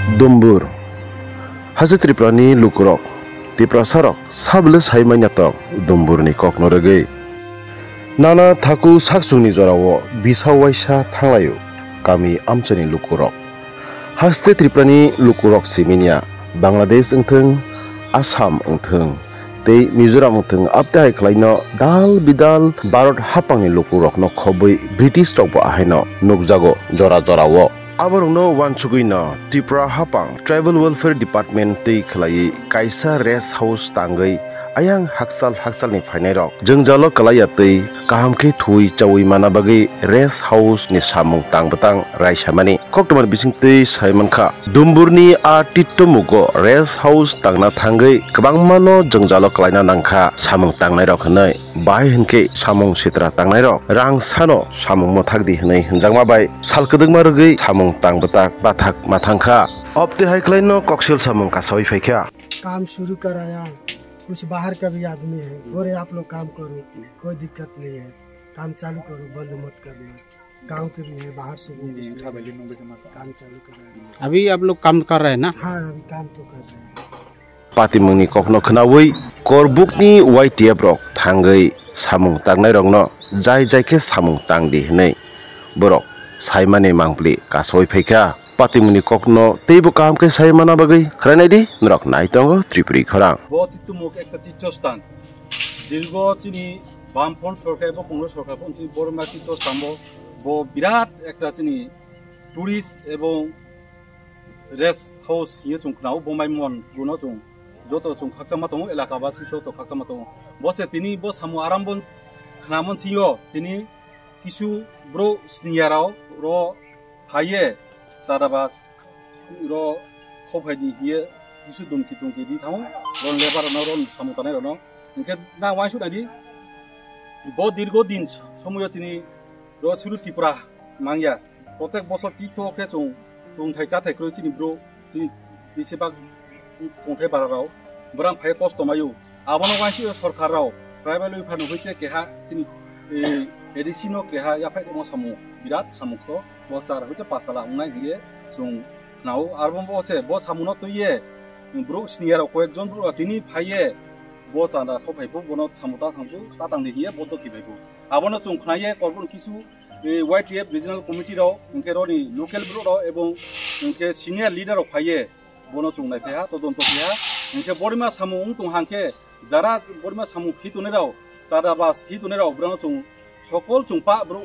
Dumbur Hase Triprani Lukurok Tipra Sarok Sable Saimanyatok Dumburni Koknorege Nana Taku Saksuni Zorawo Bisawaisa Tangayu Kami Amchani Lukurok Haste Triprani Lukurok Siminia Bangladesh Engtheng Assam Engtheng Tei Mizoram Engtheng Abdai Klaino Dal Bidal Barot Hapangni Lukurok no Khobui British Tokbo Ahaino Nukjago Jora Jorawo Abarungno Wanchuguino Tripura Hapang Tribal Welfare Department Tei Khlai Kaisa Rest House Tangai Ayang Haksal ni Phainairok Jengjalo Kalaya Tei Kahamke Thui Chawi Manabagi Rest House ni Samung Tangbatang Raisamani Koktoman Bising Tei Saimankha Dumburni Atitumugo Rest House Tangna Thangai Kabangmano Jengjalo Kalaina Nangkha Samung Tangnairok Hnai Bai Hinke Samung Sitra Tangnairok Rang Sano Samung Mothakdi Hnai Hinjangma Bai Salkadungma Rgai Samung Tangbatak Bathak Mathangkha Opte Haiklaino Koksil Samung Kasawi Faikha काम शुरू कराया कुछ बाहर का भी आदमी है बोले आप लोग काम करो कोई दिक्कत नहीं है काम चालू करो बंद मत करना गांव के भी है बाहर से भी काम चालू कराया अभी आप लोग काम कर रहे हैं ना हाँ अभी काम तो कर रहे हैं Patimungni kokno khnawi korbukni YTF rok thangai samung tangnai rokno jai jaike samung tangdi hnai borok saimane mangpli kasoi phaikha Patimuni kokno teibo kam ke saimana bagai khranai di nrok naitongo Tripuri khorang bo titumuk ekta তীর্থস্থান দীর্ঘ চিনি বামফ্রন্ট সরকার এবং কংগ্রেস সরকার পঞ্চি বড়মা তীর্থস্থান bo বিরাট একটা চিনি tourist এবং rest house ইয়ে চুংখনাও বমাইমন গুনো চুং যত চুং খাকসামা দङ এলাকাবাসী যত খাকসামা দङ বসে তিনি ব সামু আরামবন খানামন সিও তিনি কিছু ব্রো সিনিয়ারাও র ফাইয়ে Sadabas, Ro Hopadi here, you should don't keep the town, Ron Lever and Ron Samutanero. Now, why should I do? Both did go in Somuyatini, Rosuru Tipra, Manga, protect Bosso Tito Ketum, don't take that cruising bro, see, this about Contebarao, Bram Pay Costomayo. I want to watch you for Carao, privately Panovic Keha, Edicino Keha, Yapamo, Virat, Samuko. बहुत सारा होते pasta ला उन्नाइ हिये सुं now आरबम बोसे बस हामुनो तो ये bro senior को एक जन ब्रो तिनी फाइये बो चांदा खो फाइबो बनो सामुता थांजु तातां हिये बोतो किबाइबो आबनो सुं खनाये करबन किसु YTF रीजनल कमिटी रो उनके रोनी लोकल ब्रो रो एवं उनके सिनियर लीडर रो फाइये बनो सुं नाइ फेहा तो दोन तो फेहा उनके बडिमा सामु उं तुं हांके जारा बडिमा सामु खितुने रो चादा बास खितुने रो ब्रो सुं सकल चुंपा ब्रो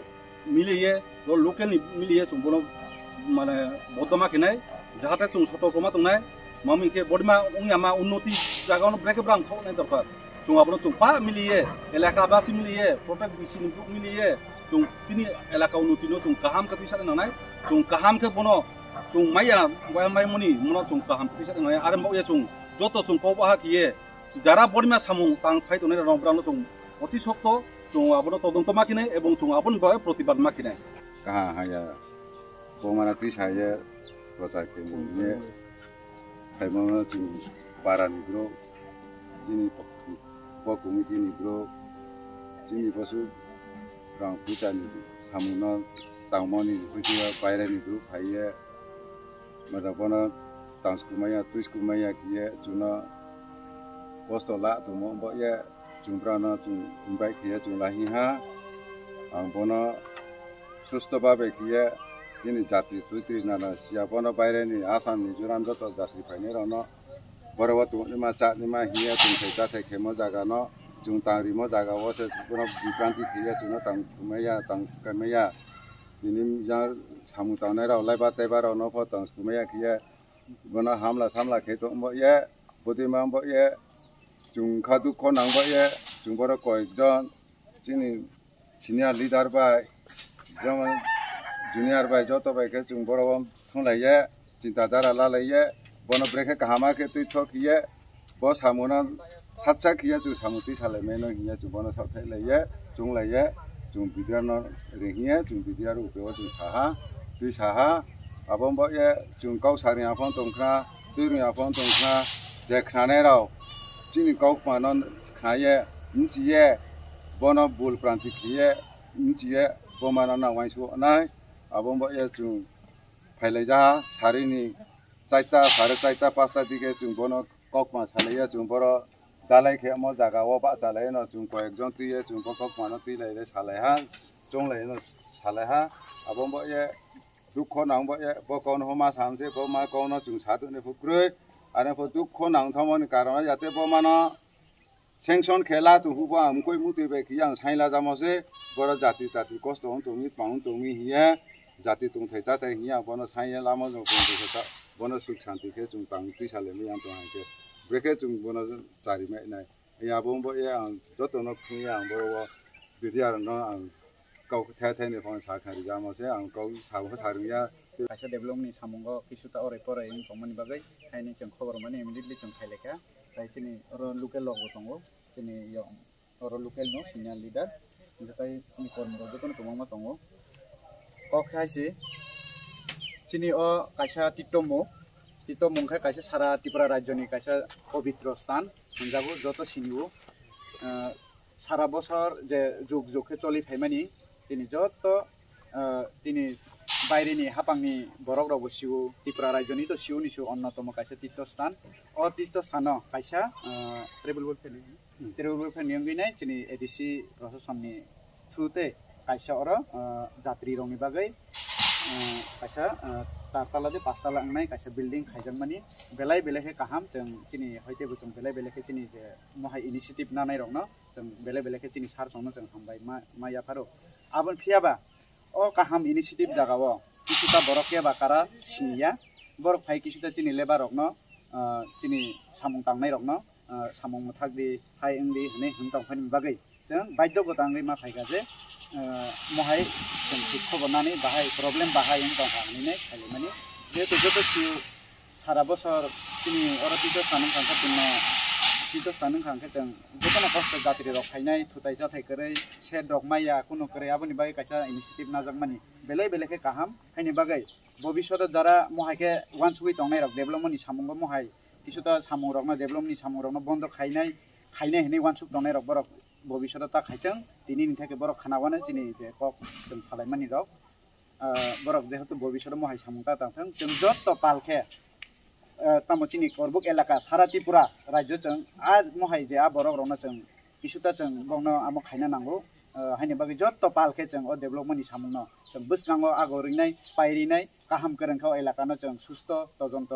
मिलिये रो लोकल मिलिये चुं बनो माने बदमा किनाय जाहाते चुं सतर्कमा तुंनाय मामी के बडिमा उंयामा उन्नति जागावनो ब्रेक ब्राम थौनाय दरकार चुं आबनो चुं पा मिलिये एलाकाबासी मिलिये प्रोटेक्ट बिसिनि ग्रुप मिलिये चुं तिनि एलाका उन्नति नो चुं काहाम के पिसा नानाय चुं काहाम के बनो चुं माया माय मनि मनो चुं काहाम पिसा नानाय आरो मये चुं जतो चुं कबहा किये जारा बडिमा सामु तां फाइतने रंब्रानो चुं अति सक्त चुं आबनो तदन्त माकिनाय एवं चुं आबन बाय प्रतिबाद माकिनाय कहाँ हया बमाना पिसाये प्रचार के मुझे फाइमना चुं बारा निग्रो जिनी ब कमिटी निग्रो जिनी बसु रां पूजा निग्रो सामुना तांगमनि हुजिया बायरा निग्रो फाइये मदबना तांसकुमाया तुइसकुमाया किये जुना पोस्टला तुमो बये जुंब्राना जुं इनभाइट किये जुं लाहिहा आं बना सुस्त भावे किए जिनी जाति तुइत्री नाना सियापनो बाहिरनि आसाम मिजोराम जत जाति फाइने रन बरवा तुनिमा चानिमा हिया तुमसे जाथे खेमो जागानो जुं तांरिमो जागा वसे बनो विक्रांति किए जुन तांकुमया तांसकमया दिनिम जार सामु तावनाय राव लाइबा तेबा राव नफो तांसकुमया किए बनो हामला सामला खेतो मये बदिमा मये जुं खादु खनांग मये जुं बरो कयजन जिनी सिनियर लीडर बाय जमन जूनियर बाय जतो बाय के जुं बरवम थुंलाये चिंताधारा लालाये बनो ब्रेके कहामा के तुइ थकिये ब सामुना सातसा किये जुं सामुति साले मेनो हिये जुं बनो साथै लये जुं लये जुं बिद्रानो रेहिये जुं बिद्रारो उपेव जुं साहा तुइ साहा आबम बये जुं गाव सारि आफन तंखा तुइ आफन तंखा जे खाने राव जिनि गाव मानन खाये निजिये बनो बुल प्रांति किये निजिये बमाना नावाइसु नाय आबम बये जुं फाइलायजा सारिनि 4টা 4:30 5টা দিকে जों বনো ককমা সালাইয়া जों বড় দালাই খেমো জায়গাও বা চালাই ন जों কয়েকজন তুইয়ে जों ককমানো তুইলাইলে সালাইহা জংলাইনো সালাইহা আবম্ব এ দুঃখ নাংব এ বকন হমা সামসে বমা কোন जों সাদনে ফুক্রই আরে দুঃখ নাংথমনি কারণে যাতে বমানো सेंक्शन खेला तो हुआ हमको मुते बे कि आं साइला जामसे बड़ जाति जाति कष्ट हम तुमी पाउं तुमी हिया जाति तुम थे जाते हिया बन साइया लाम जो बन बन सुख शांति के जुं पाउं तुई साले मी आं तो हाके ब्रेके जुं बन चारि मे नाय या बमबो ए आं जतो न खुया आं बरो बिदियार न आं गाव थे थे ने फन साखारि जामसे आं गाव साबो सारिया खायसे डेभलपमेन्टनि सामुंगो किसुता अरै परै इंफर्मनि बागै हायनि जों खबर माने इमिडिएटलि जों खायलेखा रायजोनि लोकेल लगबो दङ जोंनि याव लोकेल न सिनियर लिडार ओमफ्राय जोंनि कर्मरो जतन गोबां दङ खायसे जोंनि खायसे टिटमंखाय खायसे सारा त्रिपुरा राज्यनि खायसे पवित्र स्थान होनजागौ जत सिनिउ सारा बছর जे जुग जुगखे चलिफायमानि जोंनि जत दिनै बायरेनि हापांनि बरक रावबो सिउ त्रिपुरा राज्यनि तो सिउनि सिउ अन्यतम खायसे तीर्थस्थान तीर्थस्थान खायसे ट्रेभेल वेलफेयारनि अंगैनाय जोंनि एडिसि प्रशासननि थ्रुते खायसे जात्रि रंनि बागै खायसे 4 ताला 5 ताला अंगनाय खायसे बिल्डिं खायजांमानि बेलाय बेलेखे काहाम जों जोंनि हयतेबो जों बेलाय बेलेखे जोंनि जे महाय इनिशिएटिभ नानाय रंनो जों बेलाय बेलेखे जोंनि सारसंनो जों हामबाय मायाफारो आबन फियाबा काहाम इनिशिएटिभ जागाओ किसुता बरके बाकारा सिनिया बरक फाइ किसुता चिनि लेबार रकनो चिनि सामुं तांनाय रकनो सामुं मुथागदि फाइ इंदि हने हुंतांफानि बागै जों बाध्यगतांगै मा फाइगा जे महाय जों खबरनानै बाहाय प्रब्लेम बाहाय इंतांफानि खालिमानि जेतु जतो सिउ सारा बছর चिनि अरतितो सानुं खांखा पिनो चितो सानुं खांखा जों जतन कष्ट जात्रि रक फाइनाय थुताय जाथाय करै सेट रक माया कुनु करै आबनि बागै कायसा इनिशिएटिभ नाजाकमानि बेलाय बेलेखे काहाम हायनि बागै भबिष्यत जारा महायके वानसुइ तंनाय रक डेभलपमेन्टनि सामुंगो महाय किसुता सामुं रकनो डेभलपमेन्टनि सामुं रकनो बन्द खायनाय हने वानसुक तंनाय रक बरक भबिष्यत ता खायथों दिनैनि थाखाय बरक खानावानो जिनि जे कक जों सालायमानि रक बरक जेहेतु भबिष्यत महाय सामुंता तांथों जों जत पालखे तामचिनि करबुक एलाका सारा त्रिपुरा राज्य जों आज महाय जे बरक रनो जों किसुता जों बंनो आमो खायना नांगौ हायनि बागै जत पालखे जों डेभलपमेन्टनि सामुंनो जों बोस्रांगो आगरिनाय पायरिनाय काहाम गोरोंखाव एलाकानो जों सुस्थ तजन्त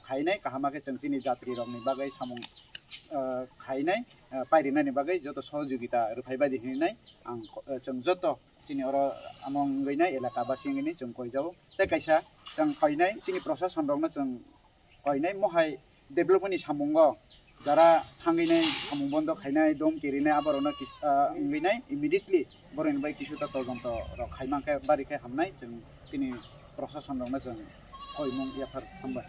खायनाय काहामाके जों जोंनि जात्रि रंनि बागै सामुं खायनाय पायरिनायनि बागै जत सहयोगिता रुफायबादि हिनाय आं जों जत जोंनि आमं गैनाय एलाका बासिंगैनि जों कयजाव ते कायसा जों खायनाय जोंनि प्रशासन रंनो जों खायनाय महाय डेभलपमेन्टनि सामुंगो जारा थांगैनाय सामुं बन्द खायनाय दम केरिनाय आबारनो गैनाय इमिडिएटलि बरनि बाय किसुता तजन्त रक खायमांखे बारिखे हामनाय जों जोंनि प्रशासन रंनो जों कयमुं याफार हामबाय।